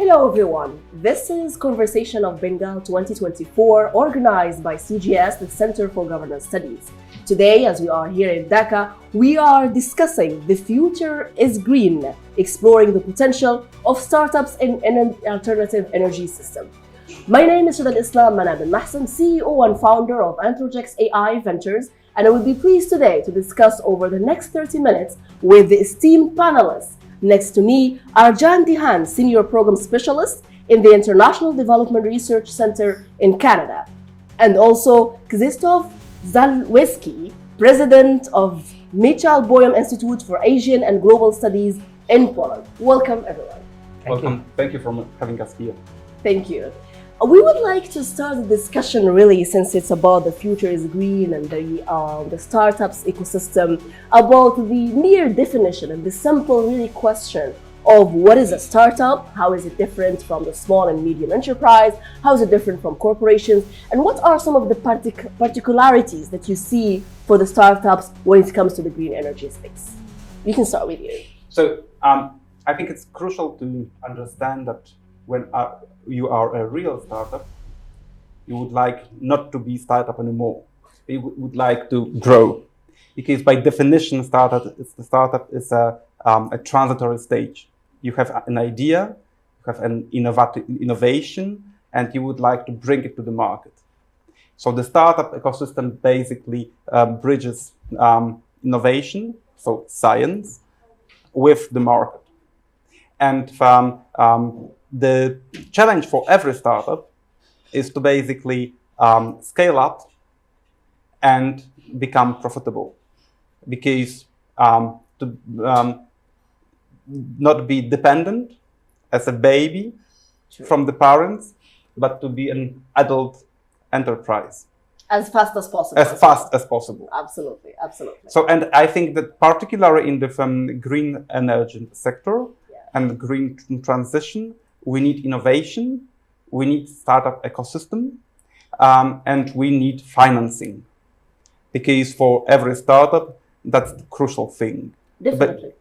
Hello everyone, this is Conversation of Bengal 2024 organized by CGS, the Center for Governance Studies. Today, as we are here in Dhaka, we are discussing The Future is Green, exploring the potential of startups in an alternative energy system. My name is Chada Benmahcene, CEO and founder of ENTROGX AI Ventures, and I will be pleased today to discuss over the next 30 minutes with the esteemed panelists. Next to me, Arjan, Haan, Senior Program Specialist in the International Development Research Center in Canada. And also Krzysztof Zalewski, President of Michał Boym Institute for Asian and Global Studies in Poland. Welcome, everyone. Welcome. Thank you for having us here. Thank you. We would like to start the discussion really, since it's about the future is green and the startups ecosystem, about the mere definition and the simple really question of what is a startup, how is it different from the small and medium enterprise, how is it different from corporations, and what are some of the particularities that you see for the startups when it comes to the green energy space? We can start with you. So I think it's crucial to understand that when you are a real startup, you would like not to be startup anymore. You would like to grow, because by definition, startup is a transitory stage. You have an idea, you have an innovation, and you would like to bring it to the market. So the startup ecosystem basically bridges innovation, so science, with the market. And the challenge for every startup is to basically scale up and become profitable, because to not be dependent as a baby from the parents, but to be an adult enterprise. As fast as possible. As fast as possible. Absolutely, absolutely. So, and I think that particularly in the green energy sector and green transition, we need innovation, we need startup ecosystem, and we need financing. Because for every startup, that's the crucial thing. Definitely.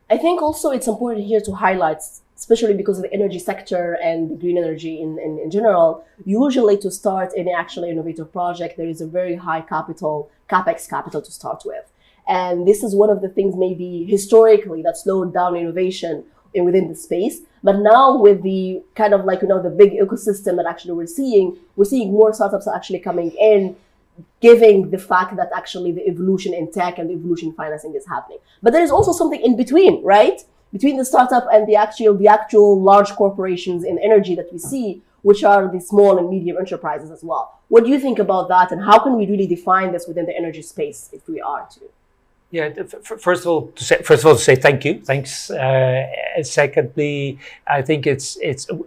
I think also it's important here to highlight, especially because of the energy sector and the green energy in general, usually to start any actually innovative project, there is a very high capex capital to start with. And this is one of the things maybe historically that slowed down innovation within the space. But now with the kind of the big ecosystem that actually we're seeing more startups actually coming in, giving the fact that actually the evolution in tech and the evolution in financing is happening. But there is also something in between, right? Between the startup and the actual large corporations in energy that we see, which are the small and medium enterprises as well. What do you think about that, and how can we really define this within the energy space if we are to? Yeah, first of all, to say thank you. Thanks. Secondly, I think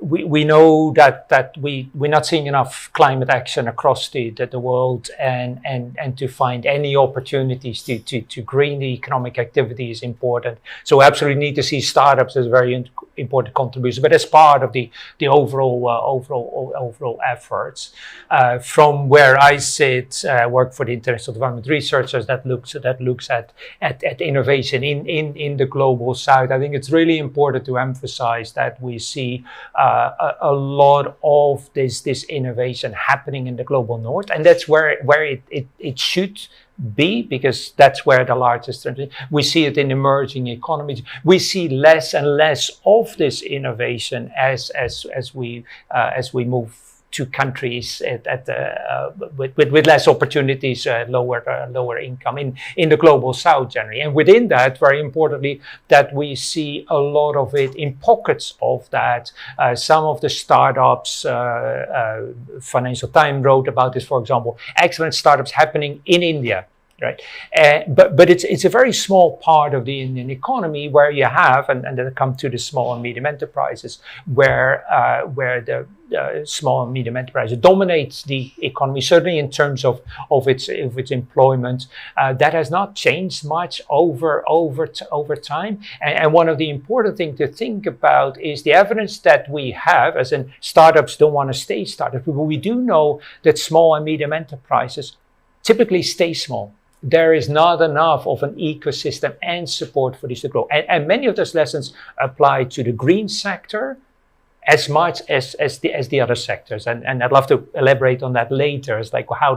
we know that we're not seeing enough climate action across the world, and to find any opportunities to green the economic activity is important. So we absolutely need to see startups as very important contributors, but as part of the overall efforts. From where I sit, work for the International Development Researchers that looks at innovation in the global south. I think it's really important to emphasize that we see a lot of this innovation happening in the global north, and that's where it should be, because that's where the largest. We see it in emerging economies. We see less and less of this innovation as we move to countries with less opportunities, lower income in the global south generally. And within that, very importantly, that we see a lot of it in pockets of that. Some of the startups, Financial Times wrote about this, for example, excellent startups happening in India. Right, but it's a very small part of the Indian economy where you have, and then come to the small and medium enterprises, where the small and medium enterprises dominates the economy, certainly in terms of its employment. That has not changed much over time. And one of the important things to think about is the evidence that we have, as in startups don't want to stay startups, but we do know that small and medium enterprises typically stay small. There is not enough of an ecosystem and support for this to grow. And many of those lessons apply to the green sector as much as the other sectors, and I'd love to elaborate on that later. It's like how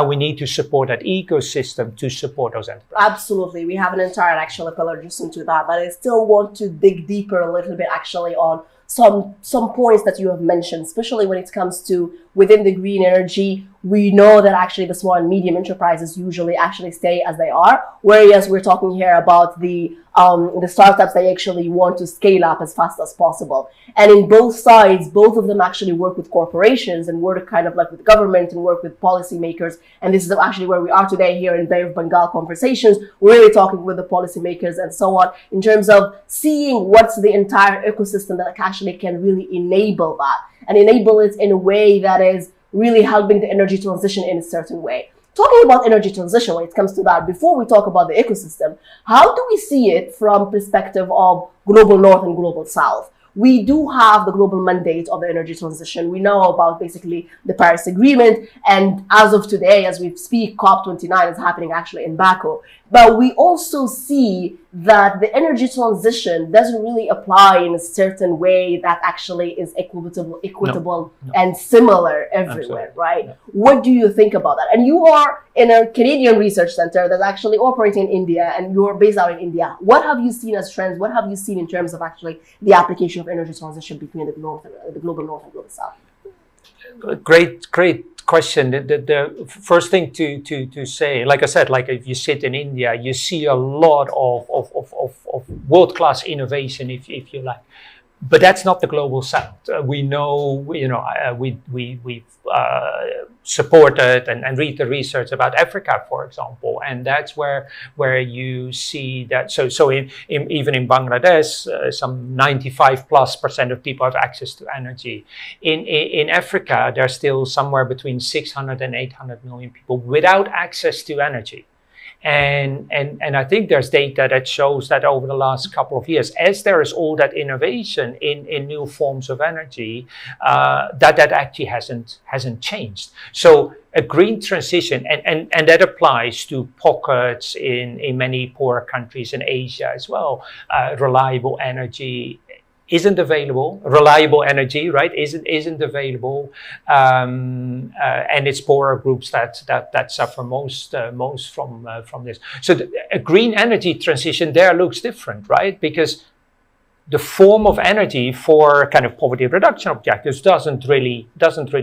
we need to support that ecosystem to support those enterprises. Absolutely, we have an entire actually pillar just into that, but I still want to dig deeper a little bit actually on some points that you have mentioned, especially when it comes to within the green energy. We know that actually the small and medium enterprises usually actually stay as they are, whereas we're talking here about the startups that actually want to scale up as fast as possible. And in both sides, both of them actually work with corporations and work kind of like with government and work with policymakers. And this is actually where we are today here in Bay of Bengal Conversations. We're really talking with the policymakers and so on in terms of seeing what's the entire ecosystem that actually can really enable that and enable it in a way that is really helping the energy transition in a certain way. Talking about energy transition when it comes to that, before we talk about the ecosystem, how do we see it from perspective of global north and global south? We do have the global mandate of the energy transition. We know about basically the Paris Agreement. And as of today, as we speak, COP29 is happening actually in Baku. But we also see that the energy transition doesn't really apply in a certain way that actually is equitable and similar everywhere, Absolutely. right? Yeah. What do you think about that? And you are in a Canadian research center that's actually operating in India, and you're based out in India. What have you seen as trends? What have you seen in terms of actually the application of energy transition between the global north and global south? Great question. The first thing to say, like I said, like if you sit in India, you see a lot of world-class innovation, if you like. But that's not the global south. We know, we've supported and read the research about Africa, for example, and that's where you see that. So even in Bangladesh, some 95+% of people have access to energy. In Africa, there's still somewhere between 600 and 800 million people without access to energy. And I think there's data that shows that over the last couple of years, as there is all that innovation in new forms of energy, that actually hasn't changed. So a green transition, and that applies to pockets in many poorer countries in Asia as well. Reliable energy isn't available. Reliable energy, right, isn't available, and it's poorer groups that suffer most from this. So a green energy transition there looks different, right? Because the form of energy for kind of poverty reduction objectives doesn't really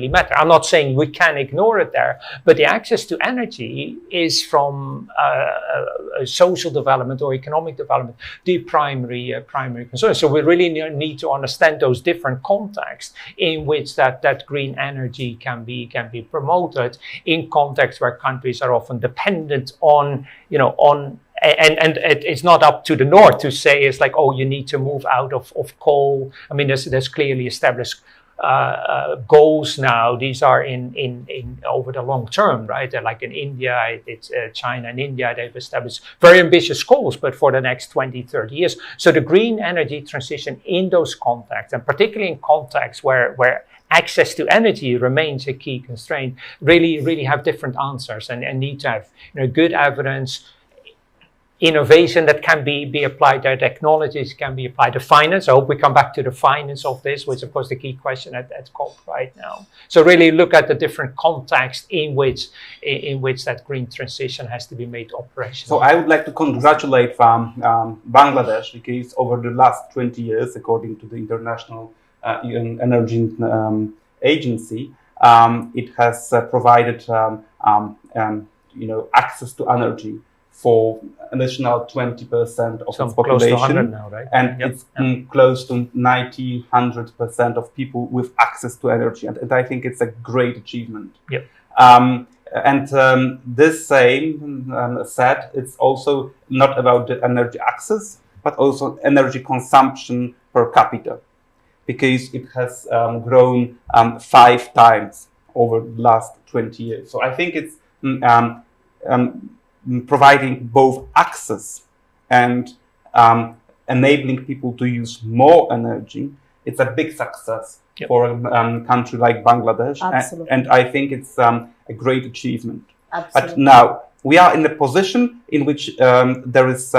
matter. I'm not saying we can ignore it there, but the access to energy is from social development or economic development the primary concern. So we really need to understand those different contexts in which that green energy can be promoted in contexts where countries are often dependent on and it's not up to the North to say it's like, oh, you need to move out of coal. I mean, there's clearly established goals now. These are in over the long term, right? They're like in India, it's China and India, they've established very ambitious goals, but for the next 20, 30 years. So the green energy transition in those contexts, and particularly in contexts where access to energy remains a key constraint, really have different answers and need to have good evidence, innovation that can be applied there, technologies can be applied, the finance. I hope we come back to the finance of this, which is of course the key question at COP right now. So really look at the different contexts in which that green transition has to be made operational. So I would like to congratulate Bangladesh, because over the last 20 years, according to the International Energy Agency, it has provided access to energy for additional 20% of its population, close to 100 now, right? And it's close to 100% of people with access to energy, and I think it's a great achievement. Yep. This same said, it's also not about the energy access, but also energy consumption per capita, because it has grown 5 times over the last 20 years. So I think it's providing both access and enabling people to use more energy. It's a big success for a country like Bangladesh. And I think it's a great achievement. Absolutely. But now we are in a position in which there is,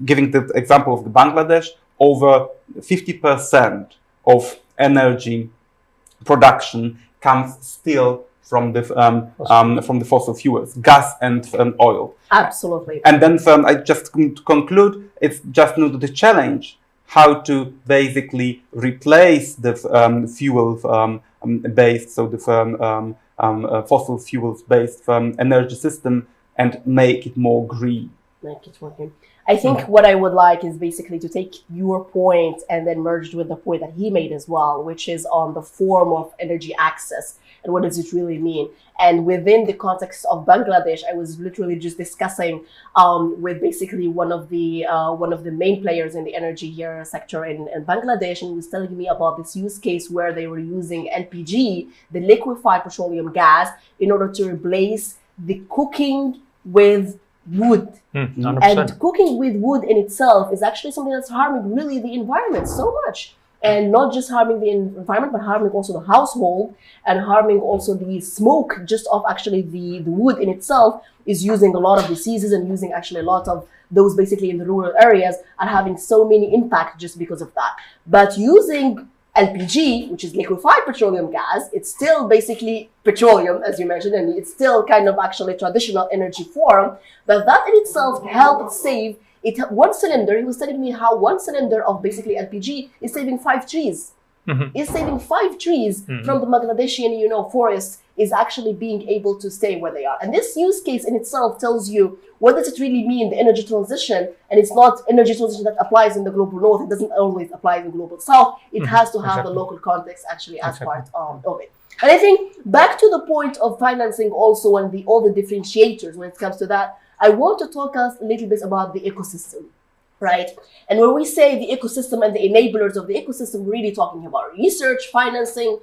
giving the example of the Bangladesh, over 50% of energy production comes still from the fossil fuels, gas and oil. Absolutely. And then I just to conclude, it's just the challenge how to basically replace the fuel based, so the fossil fuels based energy system and make it more green. Make it working. I think what I would like is basically to take your point and then merge with the point that he made as well, which is on the form of energy access and what does it really mean. And within the context of Bangladesh, I was literally just discussing with basically one of the main players in the energy here sector in Bangladesh, and he was telling me about this use case where they were using LPG, the liquefied petroleum gas, in order to replace the cooking with wood. 100%. And cooking with wood in itself is actually something that's harming really the environment so much. And not just harming the environment, but harming also the household and harming also the smoke just of actually the wood in itself is using a lot of diseases and using actually a lot of those basically in the rural areas are having so many impact just because of that. But using LPG, which is liquefied petroleum gas, it's still basically petroleum, as you mentioned, and it's still kind of actually traditional energy form, but that in itself helped save it. One cylinder, he was telling me how one cylinder of basically LPG is saving 5 trees. Is saving 5 trees from the Bangladeshi, forests, is actually being able to stay where they are. And this use case in itself tells you what does it really mean, the energy transition, and it's not energy transition that applies in the global north. It doesn't always apply in the global south. It has to have the local context actually as part of it. And I think back to the point of financing also and all the differentiators when it comes to that, I want to talk us a little bit about the ecosystem, right? And when we say the ecosystem and the enablers of the ecosystem, we're really talking about research, financing,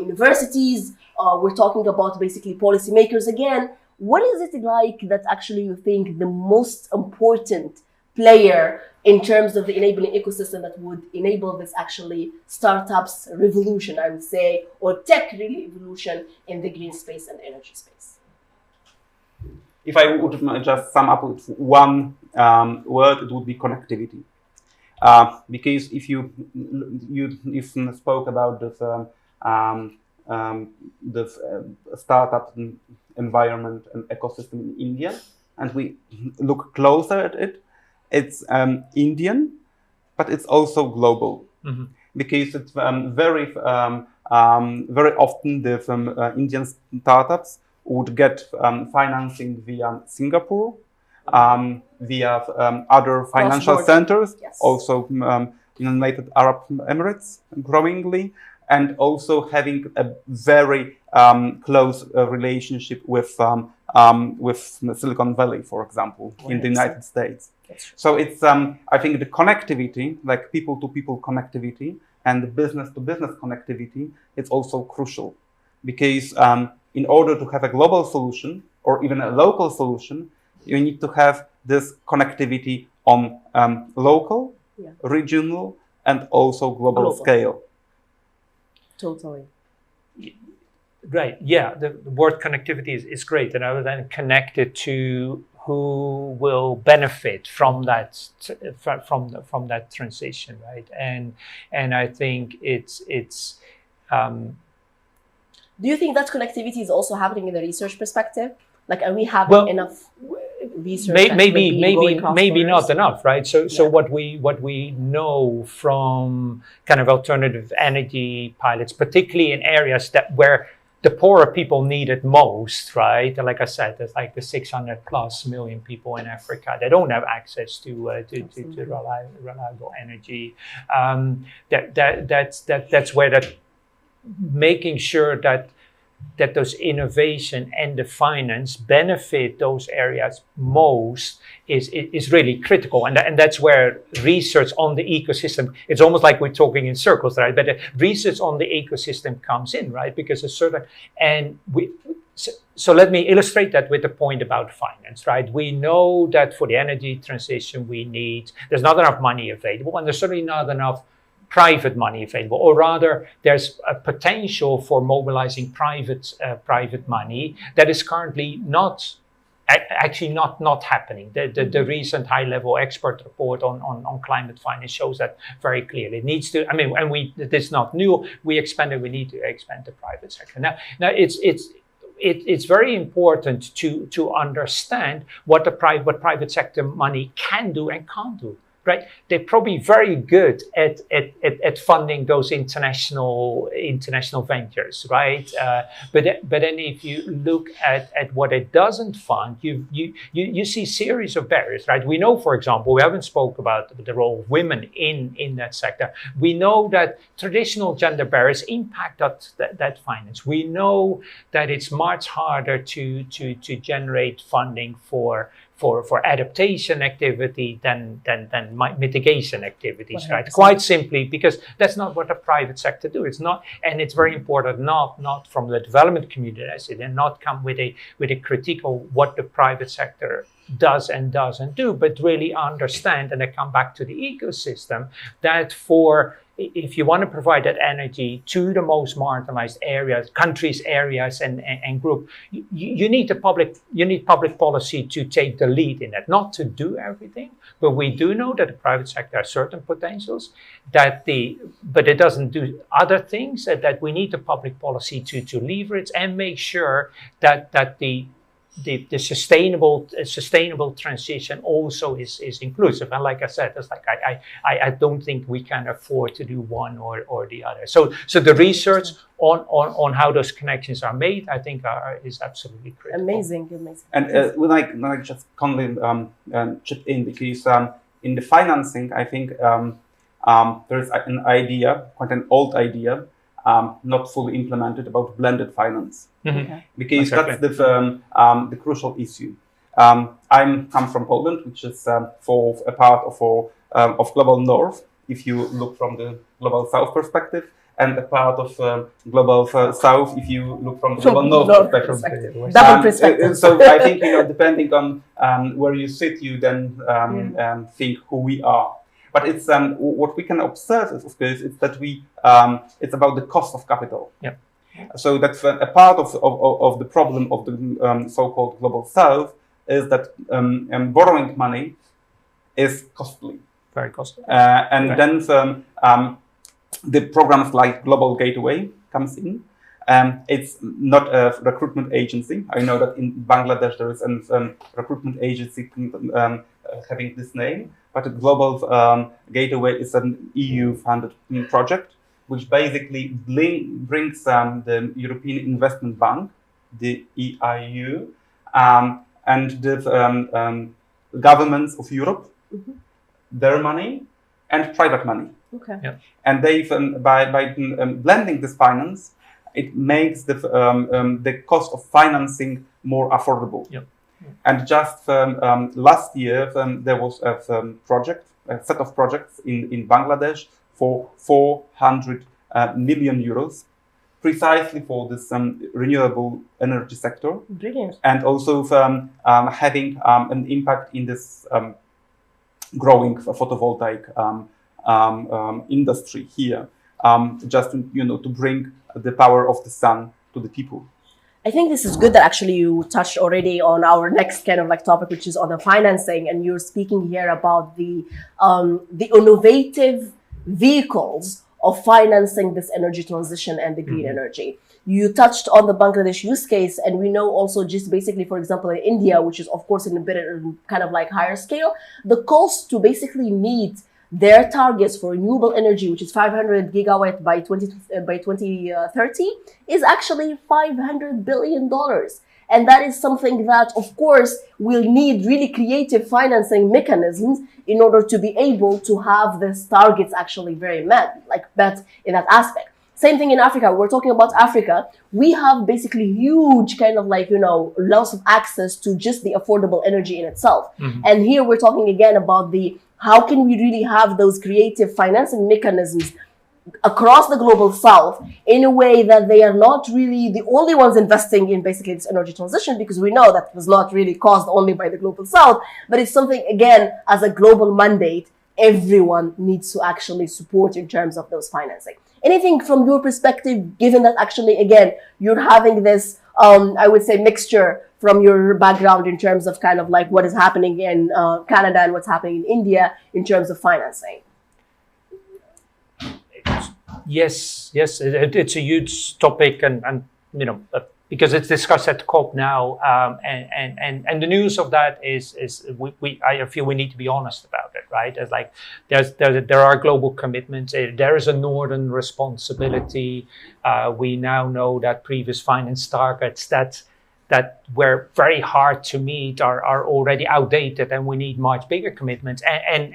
universities. We're talking about basically policymakers again. What is it like that actually you think the most important player in terms of the enabling ecosystem that would enable this actually startups revolution, I would say, or tech really evolution in the green space and energy space? If I would just sum up with one word, it would be connectivity. Because if you spoke about the startup environment and ecosystem in India, and we look closer at it, it's Indian, but it's also global. Because it's very often the Indian startups would get financing via Singapore, via other financial centers, also United Arab Emirates growingly, and also having a very close relationship with Silicon Valley, for example, in the United States. So it's, I think the connectivity, like people-to-people connectivity and the business-to-business connectivity, it's also crucial. Because in order to have a global solution or even a local solution, you need to have this connectivity on local, regional, and also global scale. Totally. Right. Yeah. The word connectivity is great, and I would then connect it to who will benefit from that from that transition, right? And I think it's. Do you think that connectivity is also happening in the research perspective? Like, are we having enough research? Maybe not enough, right? So what we know from kind of alternative energy pilots, particularly in areas where the poorer people need it most, right? And like I said, there's like the 600+ million people in Africa that don't have access to reliable energy. That's where that making sure that those innovation and the finance benefit those areas most is really critical, and that's where research on the ecosystem, it's almost like we're talking in circles, right? But the research on the ecosystem comes in, right? Because a certain, and so let me illustrate that with the point about finance, right? We know that for the energy transition there's not enough money available, and there's certainly not enough private money available, or rather there's a potential for mobilizing private money that is currently not actually not happening. The recent high-level expert report on climate finance shows that very clearly. It needs to, and this is not new. We need to expand the private sector. Now it's very important to understand what private sector money can do and can't do. Right, they're probably very good at funding those international ventures, right? But then if you look at what it doesn't fund, you see series of barriers, right? We know, for example, we haven't spoke about the role of women in that sector. We know that traditional gender barriers impact that finance. We know that it's much harder to generate funding for adaptation activity than mitigation activities, right? Quite simply because that's not what the private sector do. It's not, and it's very important not from the development community, I say, and not come with a critique of what the private sector does and doesn't do, but really understand, and I come back to the ecosystem, that if you want to provide that energy to the most marginalized areas, countries, areas, and group, you need public policy to take the lead in that. Not to do everything, but we do know that the private sector has certain potentials, but it doesn't do other things. That we need the public policy to leverage and make sure that the sustainable transition also is inclusive. And like I said, it's like I don't think we can afford to do one or the other. So the research on how those connections are made, I think is absolutely critical. Amazing. And when I just kindly chip in, because in the financing, I think there's an idea, quite an old idea, not fully implemented, about blended finance. Mm-hmm. Okay. Because Exactly. that's the crucial issue. I come from Poland, which is for a part of global north, if you look from the global south perspective, and a part of global south, if you look from the global north perspective. Double perspective. So I think, depending on where you sit, you then think who we are. But it's what we can observe, of course, is that it's about the cost of capital. Yeah. So that's a part of the problem of the so-called global south, is that borrowing money is costly. Very costly. And Right. then the programs like Global Gateway comes in. It's not a recruitment agency. I know that in Bangladesh there is a recruitment agency having this name, but the Global Gateway is an EU-funded project, which basically brings the European Investment Bank, the EIU, and the governments of Europe, their money, and private money. Okay. Yeah. And they've by blending this finance, it makes the cost of financing more affordable. Yep. And just last year, there was a set of projects in Bangladesh for 400 million euros, precisely for this renewable energy sector. Brilliant. And also having an impact in this growing photovoltaic industry here, just to bring the power of the sun to the people. I think this is good that actually you touched already on our next kind of like topic, which is on the financing, and you're speaking here about the innovative vehicles of financing this energy transition and the green energy. You touched on the Bangladesh use case, and we know also just basically, for example, in India, which is of course in a bit kind of like higher scale, the cost to basically meet their targets for renewable energy, which is 500 gigawatt by 2030, is actually $500 billion. And that is something that, of course, will need really creative financing mechanisms in order to be able to have these targets actually very met in that aspect. Same thing in Africa. We're talking about Africa. We have basically huge kind of loss of access to just the affordable energy in itself. And here we're talking again about how can we really have those creative financing mechanisms across the global south in a way that they are not really the only ones investing in basically this energy transition, because we know that was not really caused only by the global south, but it's something, again, as a global mandate, everyone needs to actually support in terms of those financing. Anything from your perspective, given that actually, again, you're having this I would say, mixture from your background in terms of kind of like what is happening in Canada and what's happening in India in terms of financing. Yes, it's a huge topic, and because it's discussed at COP now, and the news of that is I feel we need to be honest about it, right? It's like there are global commitments. There is a northern responsibility. We now know that previous finance targets that were very hard to meet are already outdated, and we need much bigger commitments. And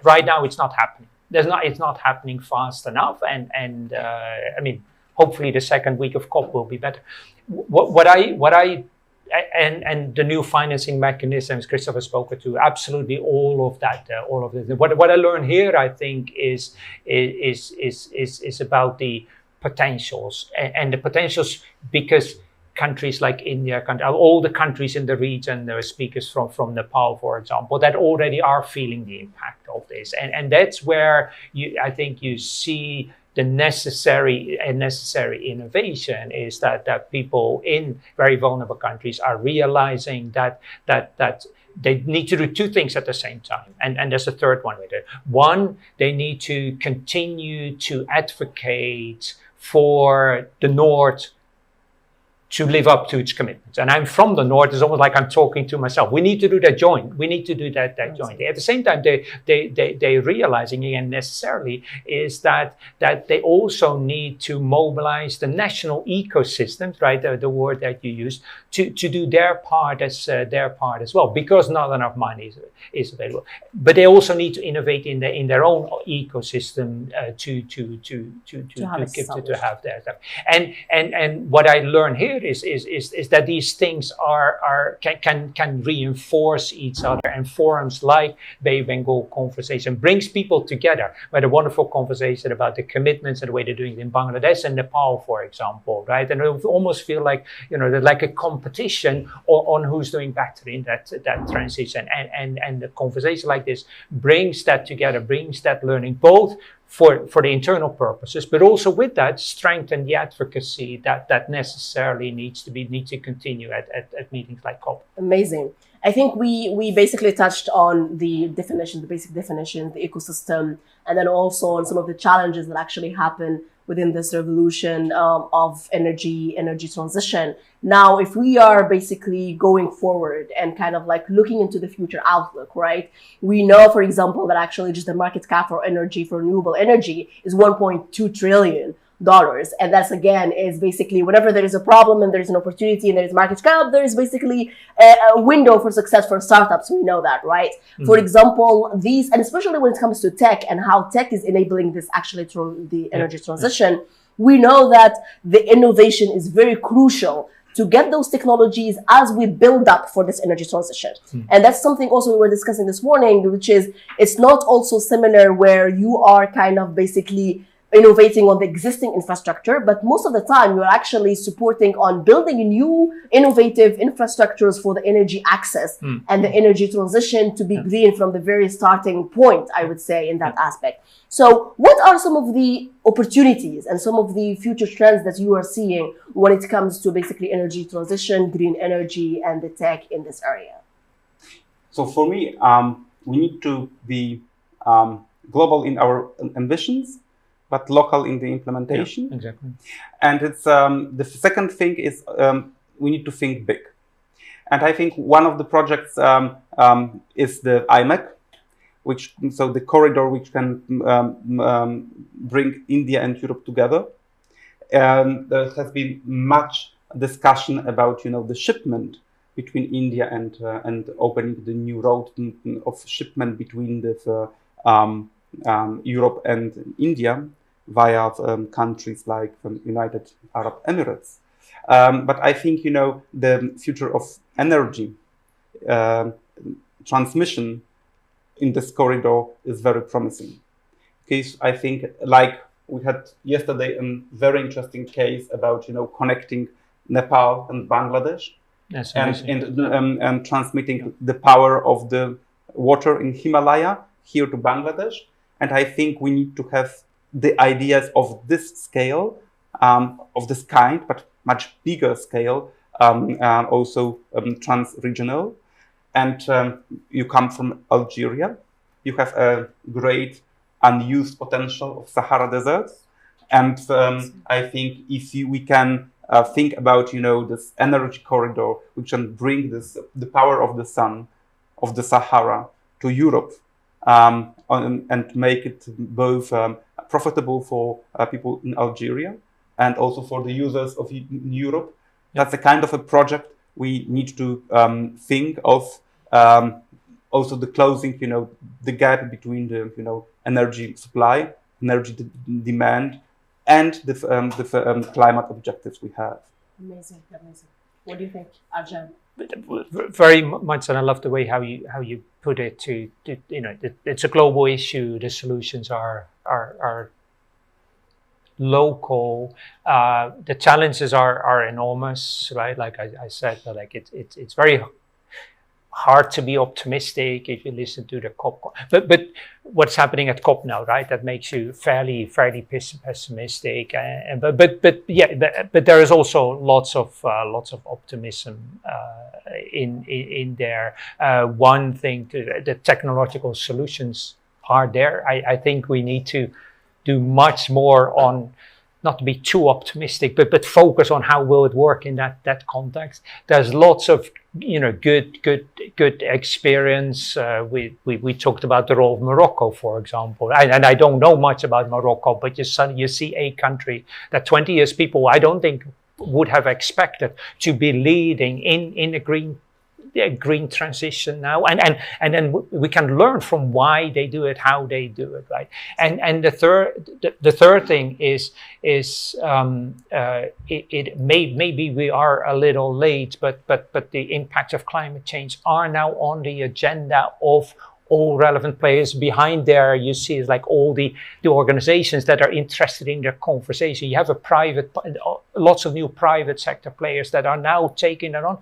right now it's not happening. It's not happening fast enough, and I mean, hopefully the second week of COP will be better. What I and the new financing mechanisms Krzysztof has spoken to, absolutely all of that, all of this. What I learned here, I think, is about the potentials and the potentials, because countries like India, all the countries in the region, there are speakers from Nepal, for example, that already are feeling the impact of this. And that's where I think you see the necessary innovation is that people in very vulnerable countries are realizing that they need to do two things at the same time. And there's a third one with it. One, they need to continue to advocate for the North to live up to its commitments. And I'm from the North. It's almost like I'm talking to myself. We need to do that joint. We need to do that jointly. At the same time, they realizing, again, necessarily, is that they also need to mobilize the national ecosystems, right? The word that you used, to do their part as well, because not enough money is available. But they also need to innovate in their own ecosystem to have their stuff. And what I learned here is that these things can reinforce each other, and forums like Bay of Bengal conversation brings people together. We had a wonderful conversation about the commitments and the way they're doing it in Bangladesh and Nepal, for example, right? And it almost feel like there's like a competition on who's doing better in that transition, and the conversation like this brings that together, brings that learning, both for the internal purposes, but also with that strengthen the advocacy that necessarily needs to continue at meetings like COP. Amazing. I think we basically touched on the definition, the basic definition, the ecosystem, and then also on some of the challenges that actually happen within this revolution of energy transition. Now, if we are basically going forward and kind of like looking into the future outlook, right? We know, for example, that actually just the market cap for energy, for renewable energy, is $1.2 trillion. And that's, again, is basically whenever there is a problem and there's an opportunity and there's market cap, there is basically a window for success for startups. We know that, right? Mm-hmm. For example, these, and especially when it comes to tech and how tech is enabling this actually through the energy transition, we know that the innovation is very crucial to get those technologies as we build up for this energy transition. Mm. And that's something also we were discussing this morning, which is it's not also similar where you are kind of basically innovating on the existing infrastructure, but most of the time you're actually supporting on building new innovative infrastructures for the energy access and the energy transition to be green from the very starting point, I would say, in that aspect. So what are some of the opportunities and some of the future trends that you are seeing when it comes to basically energy transition, green energy, and the tech in this area? So for me, we need to be global in our ambitions, but local in the implementation. Yeah, exactly. And it's the second thing is we need to think big. And I think one of the projects is the IMEC, so the corridor which can bring India and Europe together. And there has been much discussion about the shipment between India and opening the new road of shipment between the Europe and India via countries like United Arab Emirates. But I think, the future of energy transmission in this corridor is very promising. Because I think, like we had yesterday, a very interesting case about, connecting Nepal and Bangladesh. Yes, and transmitting the power of the water in Himalaya here to Bangladesh. And I think we need to have the ideas of this scale, of this kind, but much bigger scale, and also trans-regional. And you come from Algeria. You have a great unused potential of Sahara Desert. And I think if we can think about, this energy corridor, which can bring the power of the sun, of the Sahara to Europe, and make it both profitable for people in Algeria and also for the users of Europe. That's the kind of a project we need to think of. Also the closing, the gap between the, energy supply, energy demand, and the climate objectives we have. Amazing. What do you think, Arjan? Very much, and I love the way how you put it. It's a global issue. The solutions are local. The challenges are enormous, right? Like I said, like it's very hard to be optimistic if you listen to the COP. But what's happening at COP now, right? That makes you fairly pessimistic. But there is also lots of optimism in there. One thing, the technological solutions are there. I think we need to do much more on, not to be too optimistic, but focus on how will it work in that context. There's lots of good experience. We talked about the role of Morocco, for example, and I don't know much about Morocco, but you see a country that 20 years people I don't think would have expected to be leading in a green transition now, and then we can learn from why they do it, how they do it, right? And the third thing is it maybe we are a little late, but the impacts of climate change are now on the agenda of all relevant players. Behind there, you see is like all the organizations that are interested in the conversation. You have lots of new private sector players that are now taking it on.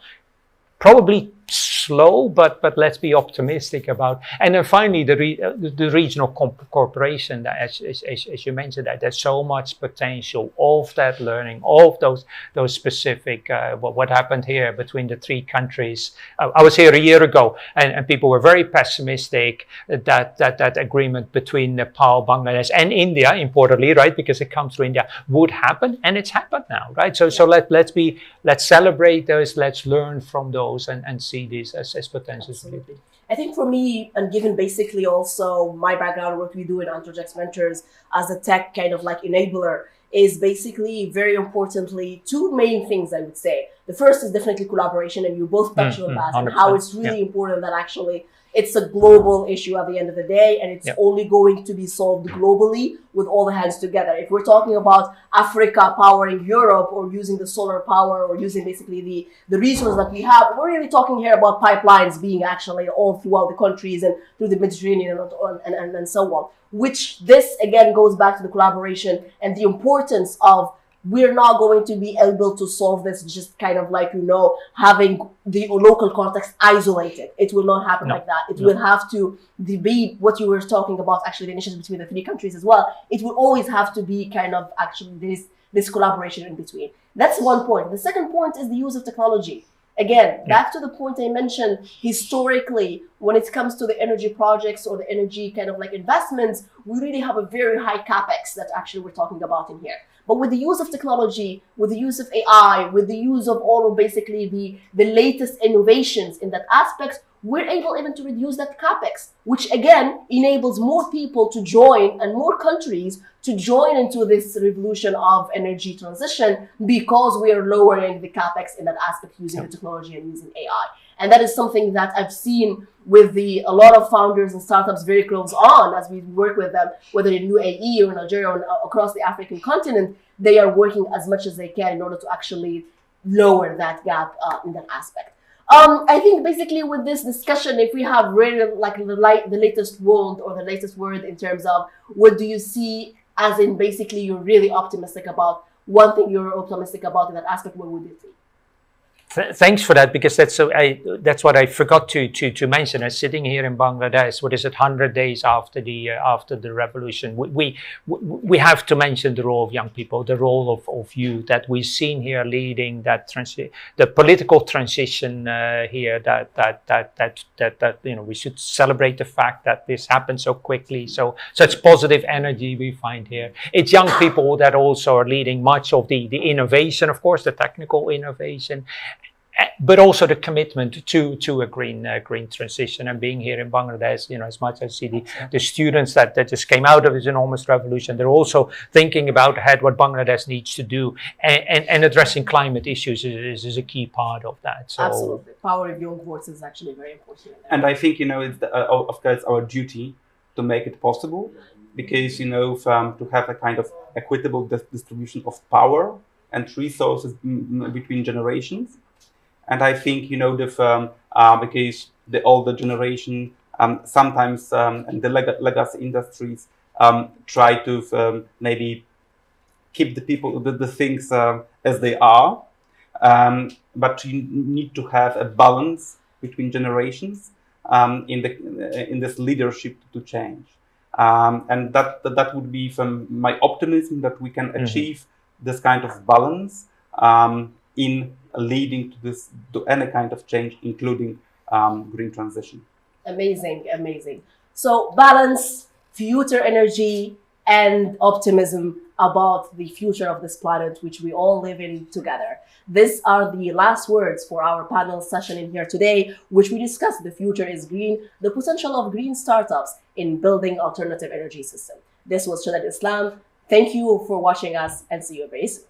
Probably slow, but let's be optimistic about. And then finally, the regional cooperation, that as you mentioned, that there's so much potential of that learning, of those specific what happened here between the three countries. I was here a year ago, and people were very pessimistic that agreement between Nepal, Bangladesh, and India, importantly, right, because it comes through India, would happen, and it's happened now, right? So let's celebrate those, let's learn from those, and see these as potential. Absolutely. I think for me, and given basically also my background, what we do in ENTROGX Ventures as a tech kind of like enabler, is basically very importantly two main things, I would say. The first is definitely collaboration, and you both touched on that, and how it's really important that actually it's a global issue at the end of the day, and it's only going to be solved globally with all the hands together. If we're talking about Africa powering Europe, or using the solar power, or using basically the resources that we have, we're really talking here about pipelines being actually all throughout the countries and through the Mediterranean and so on. Which this again goes back to the collaboration and the importance of, we're not going to be able to solve this just kind of like, having the local context isolated. It will not happen like that. It will have to be what you were talking about, actually the initiatives between the three countries as well. It will always have to be kind of actually this collaboration in between. That's one point. The second point is the use of technology. Again, back to the point I mentioned, historically, when it comes to the energy projects or the energy kind of like investments, we really have a very high capex that actually we're talking about in here. But with the use of technology, with the use of AI, with the use of all of basically the latest innovations in that aspect, we're able even to reduce that capex, which again enables more people to join and more countries to join into this revolution of energy transition, because we are lowering the capex in that aspect using the technology and using AI. And that is something that I've seen with a lot of founders and startups very close on as we work with them, whether in UAE or in Algeria or across the African continent. They are working as much as they can in order to actually lower that gap in that aspect. I think basically with this discussion, if we have really like the latest world or the latest word in terms of what do you see, as in basically you're really optimistic about, one thing you're optimistic about in that aspect, what would it be? Thanks for that, because that's what I forgot to mention. As sitting here in Bangladesh, what is it, 100 days after the revolution, we have to mention the role of young people, the role of youth that we've seen here leading the political transition here. That we should celebrate the fact that this happened so quickly. So such positive energy we find here. It's young people that also are leading much of the innovation, of course, the technical innovation, but also the commitment to a green transition. And being here in Bangladesh, as much as I see the students that just came out of this enormous revolution, they're also thinking about ahead what Bangladesh needs to do, and addressing climate issues is a key part of that. So, absolutely, power of young voice is actually very important. And I think it's of course our duty to make it possible, because to have a kind of equitable distribution of power and resources between generations. And I think, because the older generation sometimes and the legacy industries try to maybe keep the people, the things as they are. But you need to have a balance between generations in this leadership to change. And that would be from my optimism that we can achieve this kind of balance in leading to any kind of change, including green transition. Amazing. So balance, future energy, and optimism about the future of this planet, which we all live in together. These are the last words for our panel session in here today, which we discussed the future is green, the potential of green startups in building alternative energy system. This was Chada Islam. Thank you for watching us, and see you very soon.